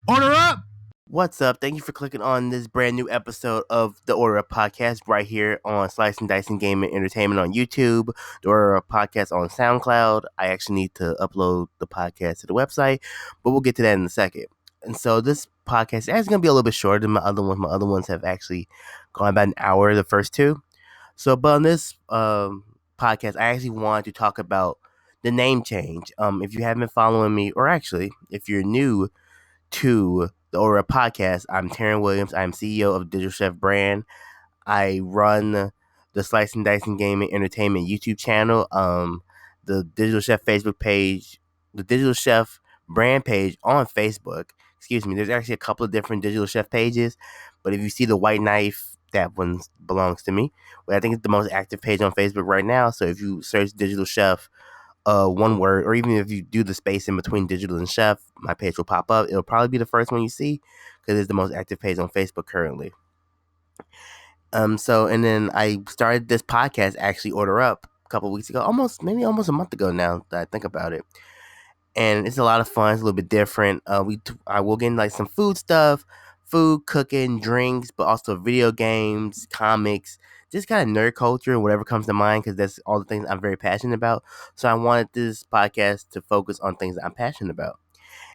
Order up! What's up? Thank you for clicking on this brand new episode of the Order Up Podcast right here on Slicing Dicing Gaming Entertainment on YouTube, the Order Up Podcast on SoundCloud. I actually need to upload the podcast to the website, but we'll get to that in a second. And so this podcast is actually going to be a little bit shorter than my other ones. My other ones have actually gone about an hour, the first two. So, but on this podcast, I actually wanted to talk about the name change. If you haven't been following me, or actually, if you're new to the Aura podcast, I'm Taryn Williams. I'm CEO of Digital Chef brand. I run the Slicing Dicing Gaming Entertainment YouTube channel, the Digital Chef Facebook page, the Digital Chef brand page on Facebook. Excuse me, there's actually a couple of different Digital Chef pages, but if you see the white knife, that one belongs to me. Well, I think it's the most active page on Facebook right now. So if you search Digital Chef, one word, or even if you do the space in between digital and chef, my page will pop up. It'll probably be the first one you see because it's the most active page on Facebook currently. And then I started this podcast, actually Order Up, a couple weeks ago, almost a month ago now that I think about it. And it's a lot of fun. It's a little bit different. I will get into like some food, cooking, drinks, but also video games, comics, just kind of nerd culture, whatever comes to mind, because that's all the things I'm very passionate about. So I wanted this podcast to focus on things that I'm passionate about.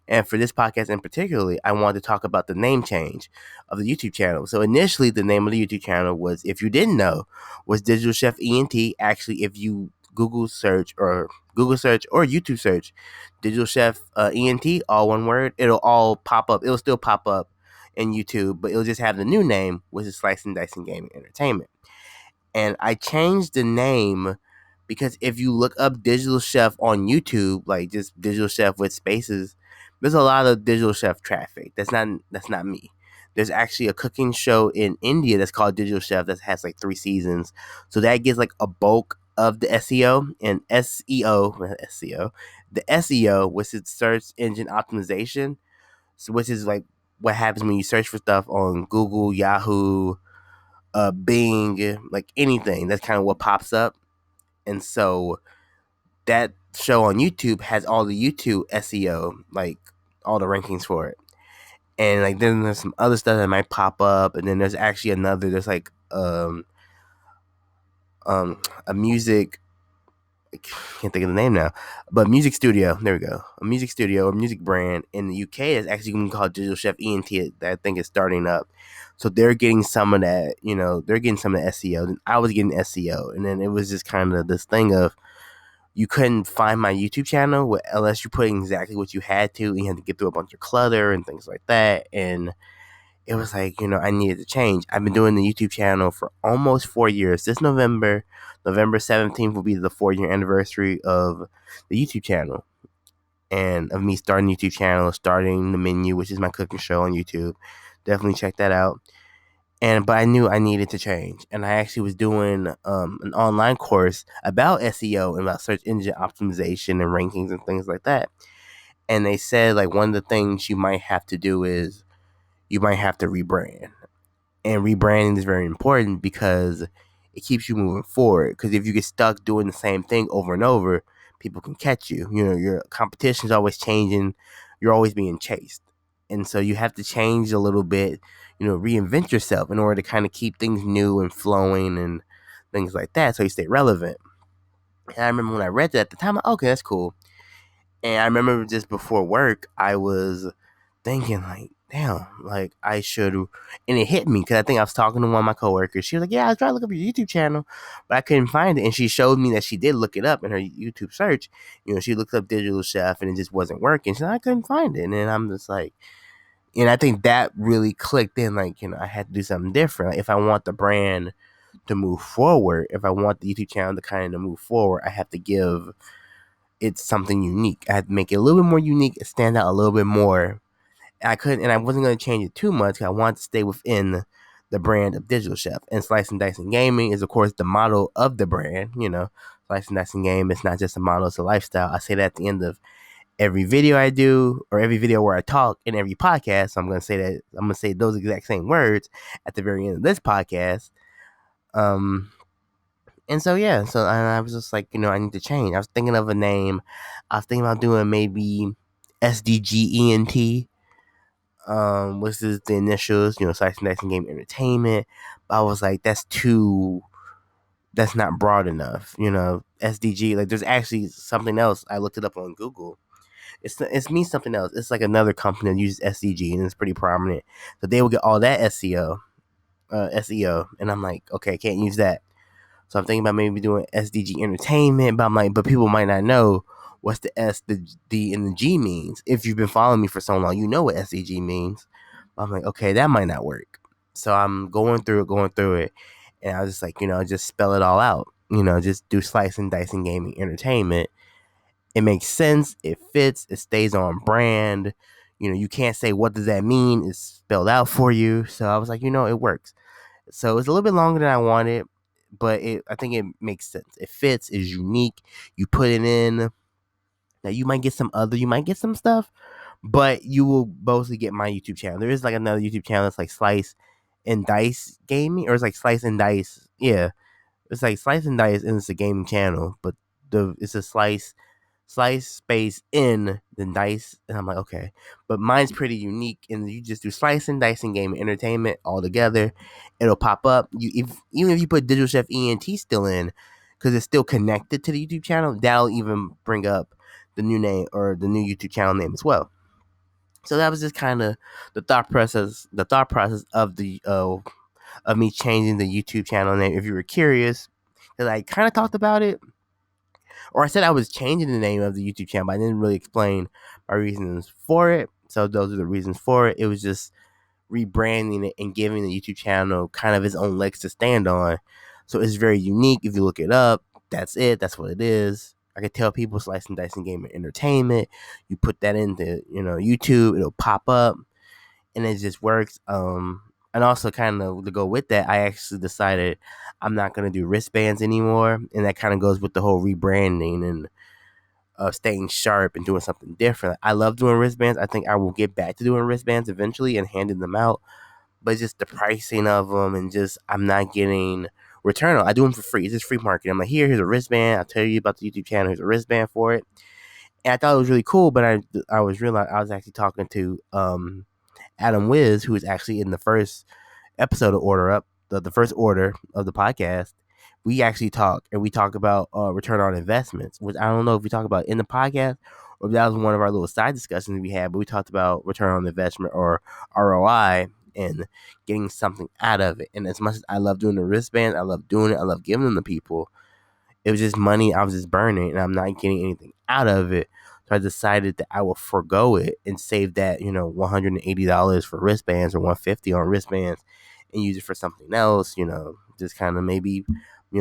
And for this podcast in particularly, I wanted to talk about the name change of the YouTube channel. So initially, the name of the YouTube channel was, if you didn't know, was Digital Chef ENT. Actually, if you Google search or YouTube search Digital Chef ENT, all one word, it'll all pop up. It'll still pop up in YouTube, but it'll just have the new name, which is Slicing Dicing Gaming Entertainment. And I changed the name because if you look up Digital Chef on YouTube, like just Digital Chef with spaces, there's a lot of Digital Chef traffic. That's not me. There's actually a cooking show in India that's called Digital Chef that has like 3 seasons. So that gets like a bulk of the SEO and the SEO, which is search engine optimization, so which is like what happens when you search for stuff on Google, Yahoo, Bing, like anything. That's kind of what pops up. And so that show on YouTube has all the YouTube SEO, like all the rankings for it. And like then there's some other stuff that might pop up, and then there's actually there's like a music, I can't think of the name now, but music studio. There we go. A music studio or music brand in the UK is actually going to be called Digital Chef ENT. That I think is starting up. So they're getting some of that, they're getting some of the SEO. And I was getting SEO, and then it was just kind of this thing of you couldn't find my YouTube channel unless you're putting exactly what you had to, and you had to get through a bunch of clutter and things like that. And it was like, I needed to change. I've been doing the YouTube channel for almost 4 years. This November 17th, will be the 4-year anniversary of the YouTube channel. And of me starting the YouTube channel, starting the menu, which is my cooking show on YouTube. Definitely check that out. But I knew I needed to change. And I actually was doing an online course about SEO and about search engine optimization and rankings and things like that. And they said, like, one of the things you might have to do is you might have to rebrand. And rebranding is very important because it keeps you moving forward. Because if you get stuck doing the same thing over and over, people can catch you. Your competition is always changing. You're always being chased. And so you have to change a little bit, reinvent yourself in order to kind of keep things new and flowing and things like that so you stay relevant. And I remember when I read that at the time, okay, that's cool. And I remember just before work, I was thinking like, damn, like I should, and it hit me because I think I was talking to one of my coworkers. She was like, yeah, I was trying to look up your YouTube channel, but I couldn't find it. And she showed me that she did look it up in her YouTube search. She looked up Digital Chef and it just wasn't working. She's like, I couldn't find it. And then I'm just like, and I think that really clicked in, like, I had to do something different. Like, if I want the brand to move forward, if I want the YouTube channel to kind of move forward, I have to give it something unique. I had to make it a little bit more unique, stand out a little bit more. And I wasn't going to change it too much because I wanted to stay within the brand of Digital Chef. And Slicing Dicing Gaming is, of course, the model of the brand. Slicing Dicing Game, it's not just a model, it's a lifestyle. I say that at the end of every video I do, or every video where I talk, in every podcast. So I'm going to say those exact same words at the very end of this podcast. And so, yeah, I was just like, I need to change. I was thinking of a name. I was thinking about doing maybe SDGENT. which is the initials, Slicing Dicing Game Entertainment. But I was like, that's not broad enough, SDG. Like, there's actually something else. I looked it up on Google. It's means something else. It's like another company that uses SDG and it's pretty prominent. So they will get all that SEO, and I'm like, okay, I can't use that. So I'm thinking about maybe doing SDG Entertainment, but I'm like, but people might not know what's the S, the D, and the G means. If you've been following me for so long, you know what SDG means. But I'm like, okay, that might not work. So I'm going through it, and I was just like, just spell it all out. Just do Slicing Dicing Gaming Entertainment. It makes sense. It fits. It stays on brand. You can't say what does that mean. It's spelled out for you. So I was like, it works. So it's a little bit longer than I wanted, but I think it makes sense. It fits. It's unique. You put it in. Now you might get some stuff, but you will mostly get my YouTube channel. There is like another YouTube channel that's like Slice and Dice Gaming, or it's like Slice and Dice. Yeah, it's like Slice and Dice, and it's a gaming channel, but it's a slice space in then dice, and I'm like, okay, but mine's pretty unique, and you just do slicing, dicing, game, and entertainment all together. It'll pop up. Even if you put Digital Chef ENT still in, because it's still connected to the YouTube channel, that'll even bring up the new name or the new YouTube channel name as well. So that was just kind of the thought process. The thought process of of me changing the YouTube channel name. If you were curious, because I kind of talked about it, or I said I was changing the name of the YouTube channel, but I didn't really explain my reasons for it. So those are the reasons for it. It was just rebranding it and giving the YouTube channel kind of its own legs to stand on. So it's very unique. If you look it up, that's it. That's what it is. I could tell people Slicing Dicing Game Entertainment. You put that into YouTube, it'll pop up, and it just works. And also kind of to go with that, I actually decided I'm not gonna do wristbands anymore, and that kind of goes with the whole rebranding and staying sharp and doing something different. I love doing wristbands. I think I will get back to doing wristbands eventually and handing them out, but just the pricing of them and just I'm not getting return on. I do them for free. It's just free marketing. I'm like, here's a wristband. I'll tell you about the YouTube channel. Here's a wristband for it, and I thought it was really cool. But I was actually talking to Adam Wiz, who was actually in the first episode of Order Up, the first order of the podcast. We actually talk about return on investments, which I don't know if we talk about in the podcast or if that was one of our little side discussions we had, but we talked about return on investment or ROI and getting something out of it. And as much as I love doing the wristbands, I love doing it, I love giving them to people, it was just money I was just burning and I'm not getting anything out of it. So I decided that I will forego it and save that, $180 for wristbands or $150 on wristbands and use it for something else, just kind of maybe,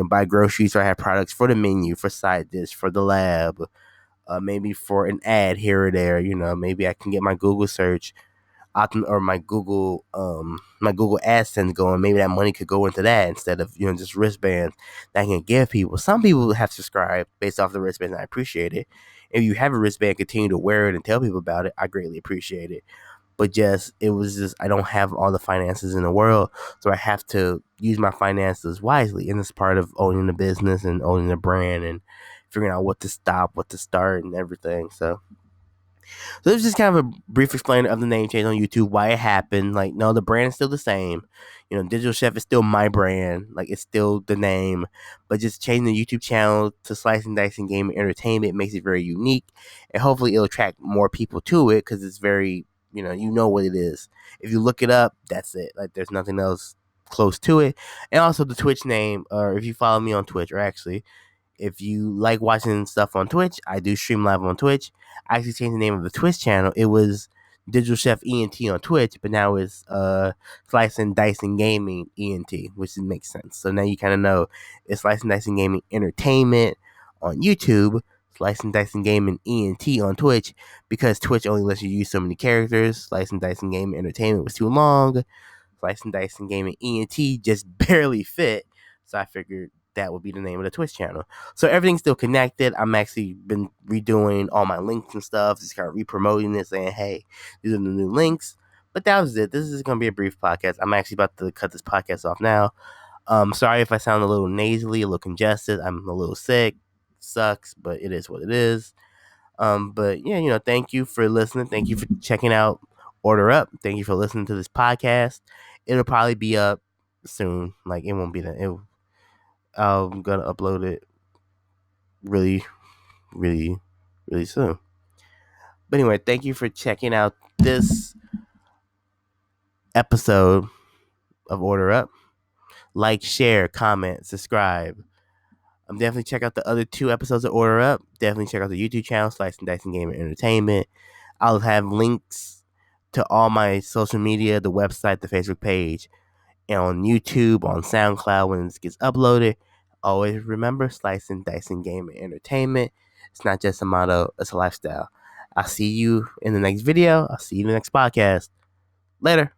buy groceries or have products for the menu, for side dish, for the lab, maybe for an ad here or there, maybe I can get my Google search or my Google AdSense going. Maybe that money could go into that instead of just wristbands that I can give people. Some people have subscribed based off the wristbands, and I appreciate it. If you have a wristband, continue to wear it and tell people about it. I greatly appreciate it. But it was just I don't have all the finances in the world, so I have to use my finances wisely, and it's part of owning the business and owning the brand and figuring out what to stop, what to start, and everything. So this is just kind of a brief explainer of the name change on YouTube, why it happened. Like, no, the brand is still the same. Digital Chef is still my brand. Like, it's still the name. But just changing the YouTube channel to Slicing Dicing Gaming Entertainment makes it very unique. And hopefully it'll attract more people to it because it's very, you know what it is. If you look it up, that's it. Like, there's nothing else close to it. And also the Twitch name, or if you follow me on Twitch, or actually, if you like watching stuff on Twitch, I do stream live on Twitch. I actually changed the name of the Twitch channel. It was Digital Chef ENT on Twitch, but now it's Slicing Dicing Gaming ENT, which makes sense. So now you kind of know it's Slicing Dicing Gaming Entertainment on YouTube, Slicing Dicing Gaming ENT on Twitch, because Twitch only lets you use so many characters. Slicing Dicing Gaming Entertainment was too long. Slicing Dicing Gaming ENT just barely fit. So I figured that would be the name of the Twitch channel. So everything's still connected. I'm actually been redoing all my links and stuff, just kind of re-promoting it, saying, hey, these are the new links. But that was it. This is going to be a brief podcast. I'm actually about to cut this podcast off now. Sorry if I sound a little nasally, a little congested. I'm a little sick. Sucks, but it is what it is. But yeah, thank you for listening. Thank you for checking out Order Up. Thank you for listening to this podcast. It'll probably be up soon. Like, it won't be that. I'm gonna upload it really, really, really soon. But anyway, thank you for checking out this episode of Order Up. Like, share, comment, subscribe. Definitely check out the other 2 episodes of Order Up. Definitely check out the YouTube channel, Slicing Dicing Gaming Entertainment. I'll have links to all my social media, the website, the Facebook page, and on YouTube, on SoundCloud when it gets uploaded. Always remember, Slicing Dicing Gaming Entertainment. It's not just a motto, it's a lifestyle. I'll see you in the next video. I'll see you in the next podcast. Later.